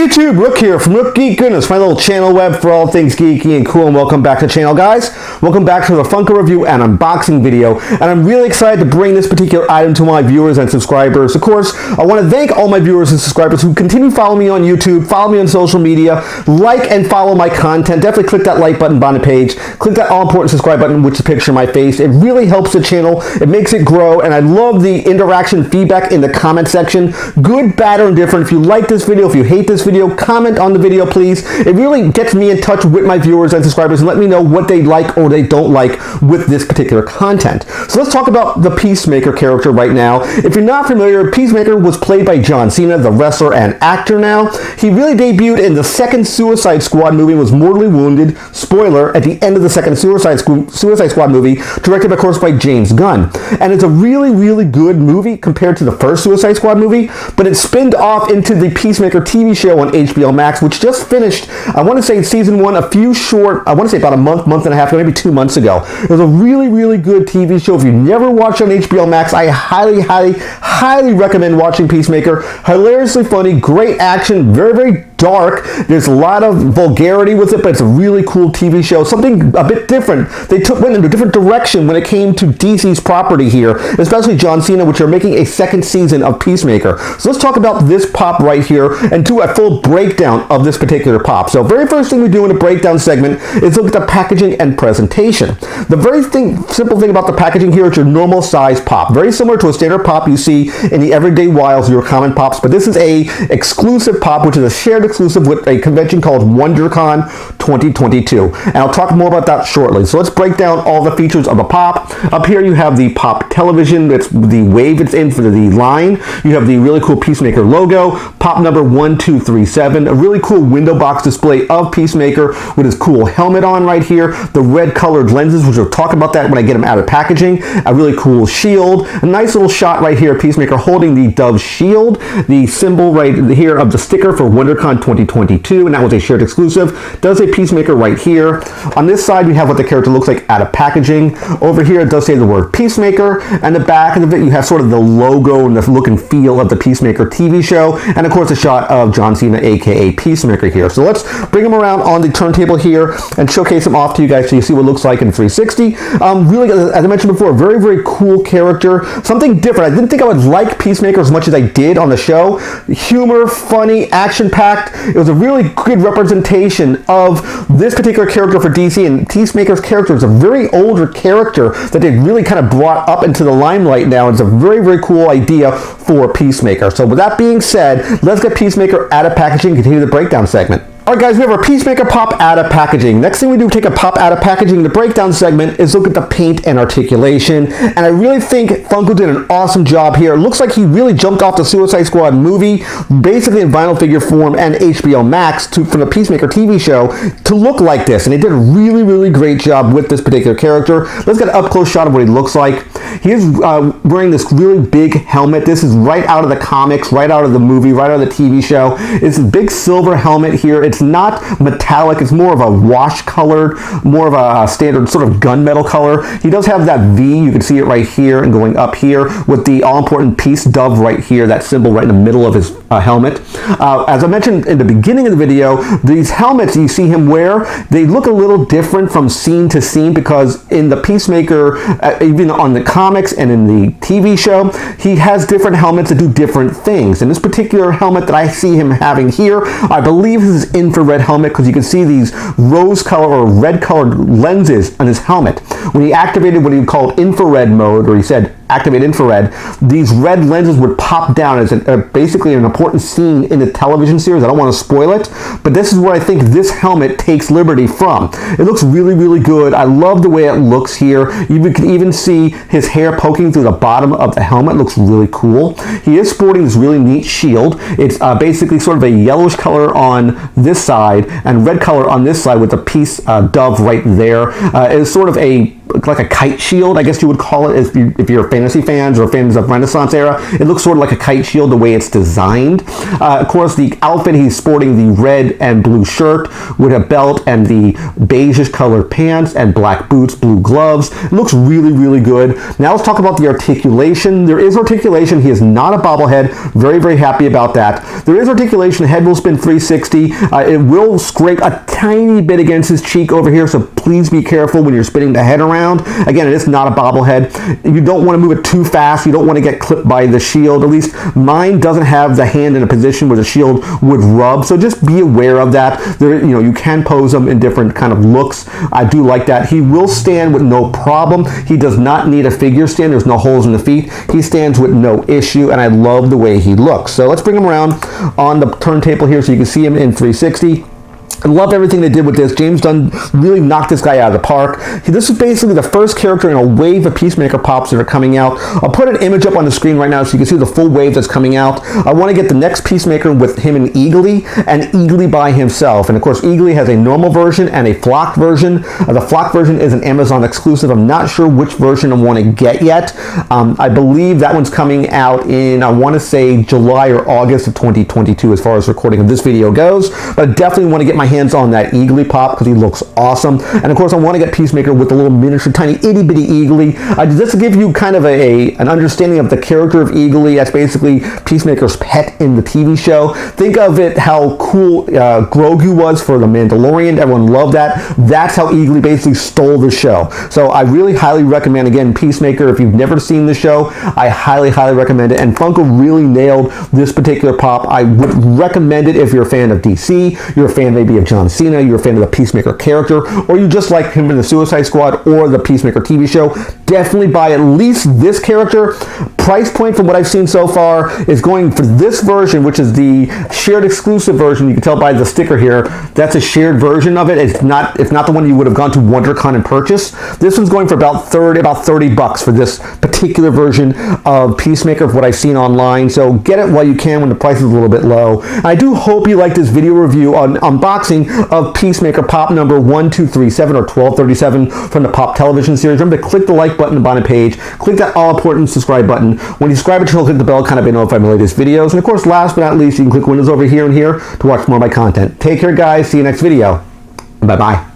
YouTube, Rook here from Rook Geek Goodness, my little channel web for all things geeky and cool, and welcome back to the channel, guys. Welcome back to the Funko review and unboxing video, and I'm really excited to bring this particular item to my viewers and subscribers. Of course, I want to thank all my viewers and subscribers who continue following me on YouTube, follow me on social media, like and follow my content. Definitely click that like button on the page, click that all-important subscribe button, which is a picture of my face. It really helps the channel, it makes it grow, and I love the interaction feedback in the comment section. Good, bad, or indifferent. If you like this video, if you hate this video, comment on the video, please. It really gets me in touch with my viewers and subscribers and let me know what they like or they don't like with this particular content. So let's talk about the Peacemaker character right now. If you're not familiar, Peacemaker was played by John Cena, the wrestler and actor now. He really debuted in the second Suicide Squad movie and was mortally wounded, spoiler, at the end of the second Suicide Squad movie, directed of course by James Gunn. And it's a really, really good movie compared to the first Suicide Squad movie, but it spinned off into the Peacemaker TV show on HBO Max, which just finished, I want to say season 1, a few short, I want to say about a month and a half, maybe 2 months ago. It was a really, really good TV show. If you've never watched it on HBO Max, I highly recommend watching Peacemaker. Hilariously funny, great action, very, very dark. There's a lot of vulgarity with it, but it's a really cool TV show. Something a bit different. They went in a different direction when it came to DC's property here, especially John Cena, which are making a second season of Peacemaker. So let's talk about this pop right here and do a full breakdown of this particular pop. So very first thing we do in a breakdown segment is look at the packaging and presentation. The very simple thing about the packaging here is your normal size pop. Very similar to a standard pop you see in the everyday wilds, your common pops, but this is a exclusive pop, which is a shared exclusive with a convention called WonderCon 2022. And I'll talk more about that shortly. So let's break down all the features of a pop. Up here you have the pop television. It's the wave it's in for the line. You have the really cool Peacemaker logo, pop number 1237, a really cool window box display of Peacemaker with his cool helmet on right here, the red colored lenses, which we'll talk about that when I get him out of packaging, a really cool shield, a nice little shot right here, Peacemaker holding the Dove shield, the symbol right here of the sticker for WonderCon 2022, and that was a shared exclusive. Does say Peacemaker right here. On this side we have what the character looks like out of packaging. Over here it does say the word Peacemaker, and the back of it you have sort of the logo and the look and feel of the Peacemaker TV show, and of course a shot of John Cena aka Peacemaker here. So let's bring him around on the turntable here and showcase him off to you guys so you see what it looks like in 360. Really, as I mentioned before, very, very cool character. Something different. I didn't think I would like Peacemaker as much as I did on the show. Humor, funny, action-packed. It was a really good representation of this particular character for DC, and Peacemaker's character is a very older character that they really kind of brought up into the limelight now. It's a very, very cool idea for Peacemaker. So with that being said, let's get Peacemaker out of packaging and continue the breakdown segment. Alright guys, we have our Peacemaker pop out of packaging. Next thing we do, take a pop out of packaging. The breakdown segment is look at the paint and articulation. And I really think Funko did an awesome job here. It looks like he really jumped off the Suicide Squad movie, basically in vinyl figure form and HBO Max from the Peacemaker TV show to look like this. And they did a really, really great job with this particular character. Let's get an up-close shot of what he looks like. He is wearing this really big helmet. This is right out of the comics, right out of the movie, right out of the TV show. It's a big silver helmet here. It's not metallic, it's more of a wash colored, more of a standard sort of gunmetal color. He does have that V, you can see it right here and going up here with the all-important peace dove right here, that symbol right in the middle of his helmet. As I mentioned in the beginning of the video, these helmets you see him wear, they look a little different from scene to scene because in the Peacemaker, even on the comics and in the TV show, he has different helmets that do different things. And this particular helmet that I see him having here, I believe this is infrared helmet because you can see these rose color or red colored lenses on his helmet. When he activated what he called infrared mode, or he said activate infrared, these red lenses would pop down as basically an important scene in the television series. I don't want to spoil it, but this is where I think this helmet takes liberty from. It looks really, really good. I love the way it looks here. You can even see his hair poking through the bottom of the helmet. It looks really cool. He is sporting this really neat shield. It's basically sort of a yellowish color on this side and red color on this side with the peace dove right there. It's sort of a like a kite shield, I guess you would call it if you're fantasy fans or fans of Renaissance era. It looks sort of like a kite shield the way it's designed. Of course, the outfit, he's sporting the red and blue shirt with a belt and the beigeish colored pants and black boots, blue gloves. It looks really, really good. Now let's talk about the articulation. There is articulation. He is not a bobblehead. Very, very happy about that. There is articulation. Head will spin 360. It will scrape a tiny bit against his cheek over here, so please be careful when you're spinning the head around. Again, it is not a bobblehead. You don't want to move it too fast. You don't want to get clipped by the shield. At least mine doesn't have the hand in a position where the shield would rub, so just be aware of that. There, you know, you can pose them in different kind of looks. I do like that. He will stand with no problem. He does not need a figure stand. There's no holes in the feet. He stands with no issue, and I love the way he looks. So let's bring him around on the turntable here so you can see him in 360. I love everything they did with this. James Gunn really knocked this guy out of the park. This is basically the first character in a wave of Peacemaker Pops that are coming out. I'll put an image up on the screen right now so you can see the full wave that's coming out. I want to get the next Peacemaker with him and Eagly by himself. And of course, Eagly has a normal version and a flock version. The flock version is an Amazon exclusive. I'm not sure which version I want to get yet. I believe that one's coming out in, I want to say, July or August of 2022 as far as recording of this video goes. But I definitely want to get my hands on that Eagly Pop because he looks awesome. And of course, I want to get Peacemaker with a little miniature, tiny, itty-bitty Eagly. Just to give you kind of an understanding of the character of Eagly, that's basically Peacemaker's pet in the TV show. Think of it how cool Grogu was for The Mandalorian. Everyone loved that. That's how Eagly basically stole the show. So I really highly recommend, again, Peacemaker. If you've never seen the show, I highly, highly recommend it. And Funko really nailed this particular pop. I would recommend it if you're a fan of DC, you're a fan maybe of John Cena, you're a fan of the Peacemaker character, or you just like him in the Suicide Squad or the Peacemaker TV show. Definitely buy at least this character. Price point from what I've seen so far is going for this version, which is the shared exclusive version. You can tell by the sticker here, that's a shared version of it. It's not the one you would have gone to WonderCon and purchased. This one's going for about 30 bucks for this particular version of Peacemaker, of what I've seen online. So get it while you can when the price is a little bit low. And I do hope you like this video review on unboxing of Peacemaker Pop number 1237 or 1237 from the Pop television series. Remember to click the like button on the bottom page, click that all important subscribe button. When you subscribe to the channel, click the bell, kind of be notified of my latest videos. And of course, last but not least, you can click windows over here and here to watch more of my content. Take care, guys. See you next video. Bye-bye.